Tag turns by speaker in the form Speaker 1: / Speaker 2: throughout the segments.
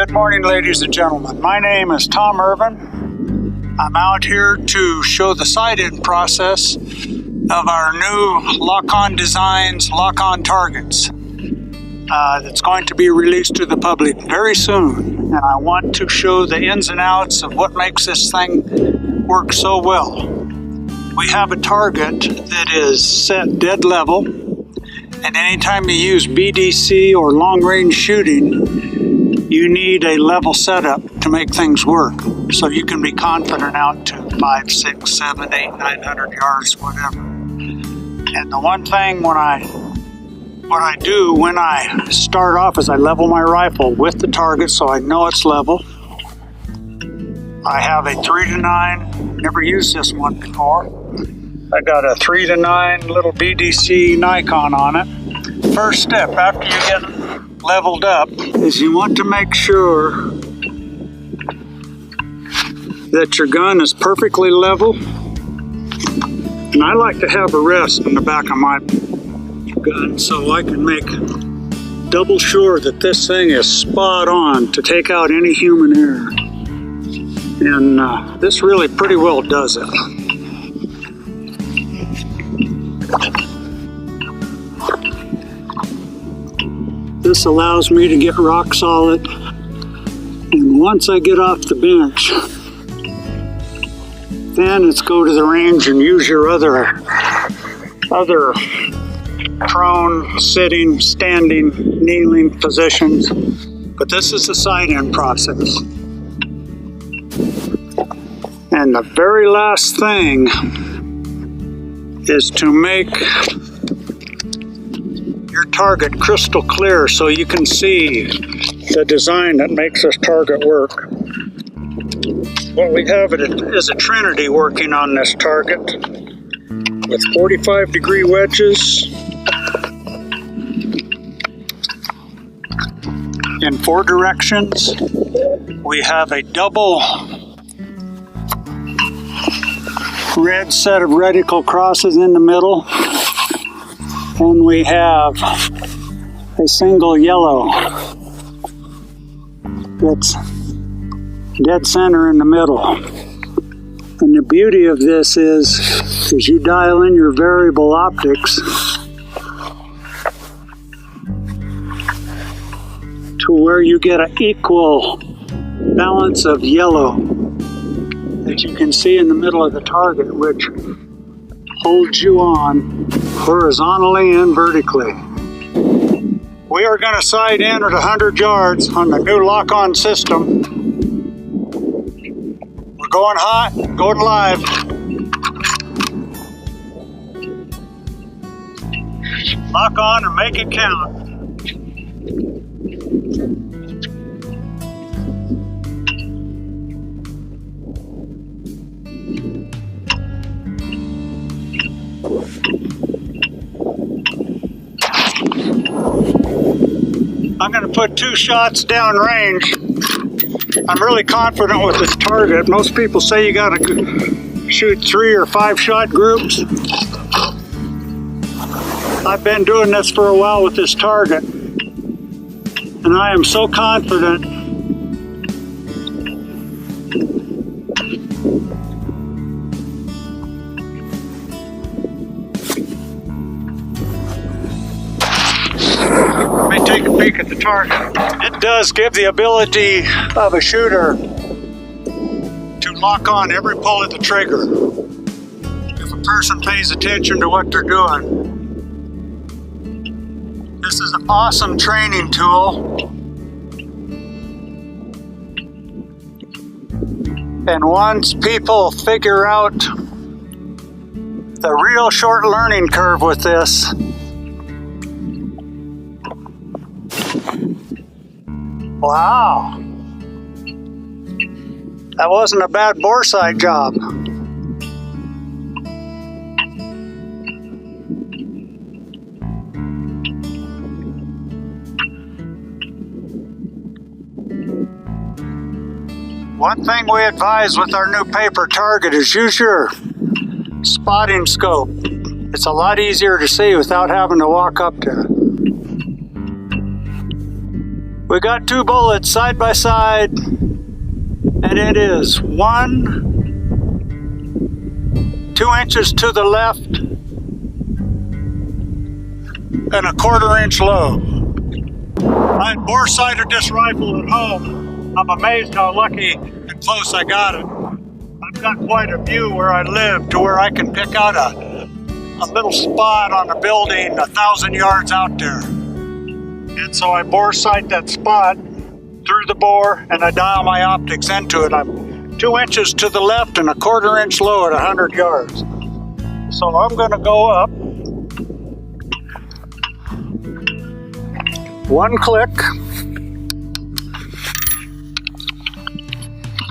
Speaker 1: Good morning, ladies and gentlemen. My name is Tom Ervin. I'm out here to show the sight-in process of our new LockOn Designs LockOn Targets that's going to be released to the public very soon. And I want to show the ins and outs of what makes this thing work so well. We have a target that is set dead level, and anytime you use BDC or long-range shooting, you need a level setup to make things work. So you can be confident out to 5, 6, 7, 8, 900 yards, whatever. And the one thing what I do when I start off is I level my rifle with the target so I know it's level. I have a 3-9, never used this one before. I got a 3-9 little BDC Nikon on it. First step after you get leveled up is you want to make sure that your gun is perfectly level. And I like to have a rest in the back of my gun so I can make double sure that this thing is spot on to take out any human error. And this really pretty well does it. This allows me to get rock solid, and once I get off the bench, then it's go to the range and use your other prone, sitting, standing, kneeling positions. But this is the sight-in process. And the very last thing is to make your target crystal clear so you can see the design that makes this target work. What we have is a Trinity working on this target with 45-degree wedges in 4 directions. We have a double red set of reticle crosses in the middle, and we have a single yellow that's dead center in the middle. And the beauty of this is you dial in your variable optics to where you get an equal balance of yellow that you can see in the middle of the target, which holds you on horizontally and vertically. We are going to sight in at 100 yards on the new LockOn system. We're going hot, going live. Lock on and make it count. I'm going to put 2 shots downrange. I'm really confident with this target. Most people say you got to shoot 3 or 5 shot groups. I've been doing this for a while with this target, and I am so confident take a peek at the target. It does give the ability of a shooter to lock on every pull of the trigger if a person pays attention to what they're doing. This is an awesome training tool, and once people figure out the real short learning curve with this, wow, that wasn't a bad bore sight job. One thing we advise with our new paper target is use your spotting scope. It's a lot easier to see without having to walk up to it. We got 2 bullets side by side, and it is 2 inches to the left and a 1/4 inch low. I had bore sighted this rifle at home. I'm amazed how lucky and close I got it. I've got quite a view where I live to where I can pick out a little spot on a building 1,000 yards out there. And so I bore sight that spot through the bore and I dial my optics into it. I'm 2 inches to the left and a 1/4 inch low at 100 yards. So I'm gonna go up 1 click,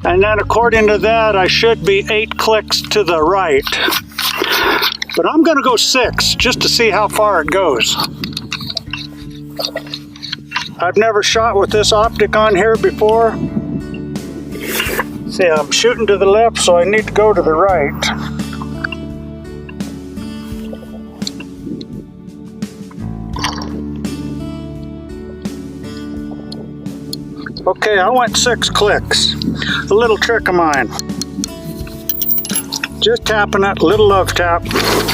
Speaker 1: and then according to that I should be 8 clicks to the right, but I'm gonna go 6 just to see how far it goes. I've never shot with this optic on here before. See, I'm shooting to the left, so I need to go to the right. Okay, I went 6 clicks. A little trick of mine. Just tapping it, little love tap.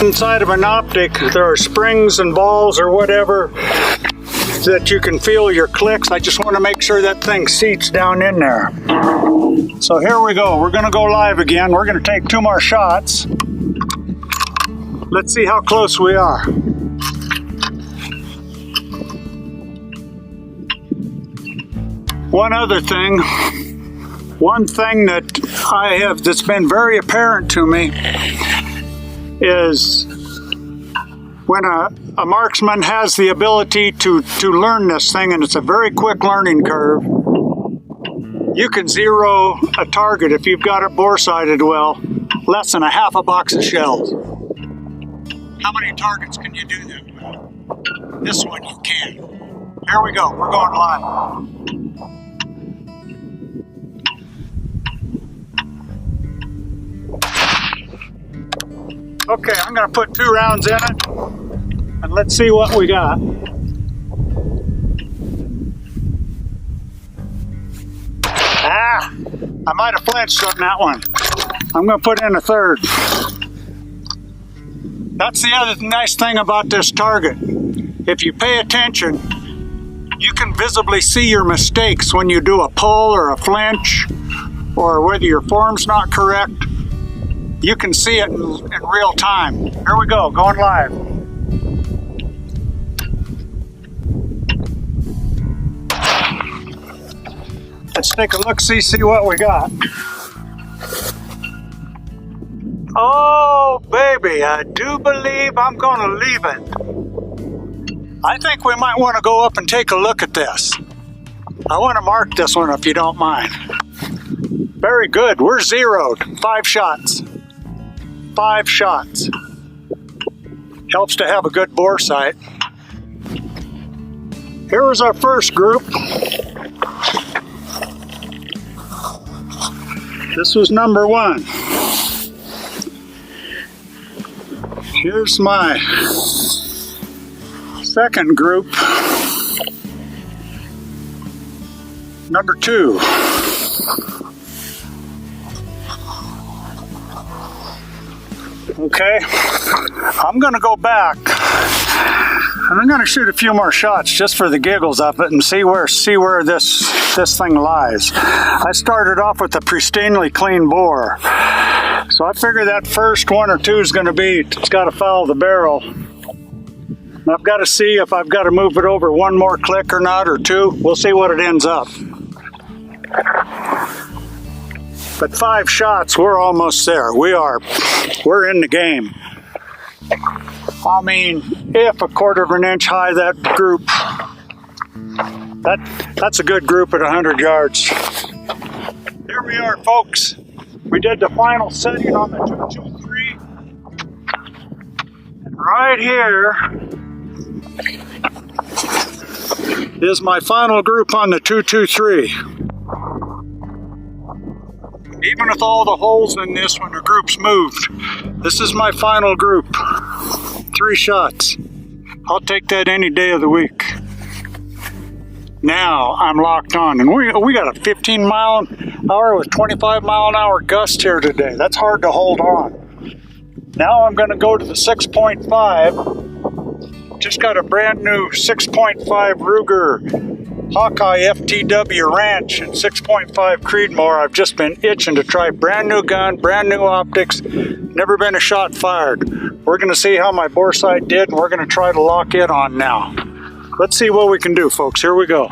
Speaker 1: Inside of an optic, there are springs and balls or whatever that you can feel your clicks. I just want to make sure that thing seats down in there. So here we go. We're going to go live again. We're going to take 2 more shots. Let's see how close we are. One other thing, one thing that that's been very apparent to me is when a marksman has the ability to learn this thing, and it's a very quick learning curve, you can zero a target if you've got it bore sighted well, less than a half a box of shells. How many targets can you do that with? This one you can. Here we go, we're going live. Okay, I'm gonna put 2 rounds in it, and let's see what we got. I might have flinched on that one. I'm gonna put in a 3rd. That's the other nice thing about this target. If you pay attention, you can visibly see your mistakes when you do a pull or a flinch, or whether your form's not correct. You can see it in real time. Here we go, going live. Let's take a look, see what we got. Oh, baby, I do believe I'm gonna leave it. I think we might want to go up and take a look at this. I want to mark this one if you don't mind. Very good, we're zeroed. 5 shots. 5 shots. Helps to have a good bore sight. Here was our first group. This was number 1. Here's my second group. Number 2. Okay, I'm gonna go back and I'm gonna shoot a few more shots just for the giggles of it and see where this thing lies. I started off with a pristinely clean bore, so I figure that first 1 or 2 is gonna be, it's gotta foul the barrel. And I've got to see if I've got to move it over 1 more click or not, or 2. We'll see what it ends up. But 5 shots, we're almost there. We're in the game. I mean, if a 1/4 of an inch high, that group, that's a good group at 100 yards. Here we are, folks. We did the final setting on the 223. And right here is my final group on the 223. Even with all the holes in this when the group's moved, this is my final group. 3 shots. I'll take that any day of the week. Now I'm locked on, and we got a 15 mile an hour with 25 mile an hour gust here today. That's hard to hold on. Now I'm going to go to the 6.5. Just got a brand new 6.5 Ruger Hawkeye FTW Ranch and 6.5 Creedmoor. I've just been itching to try brand new gun, brand new optics, never been a shot fired. We're going to see how my bore sight did, and we're going to try to lock it on now. Let's see what we can do, folks. Here we go.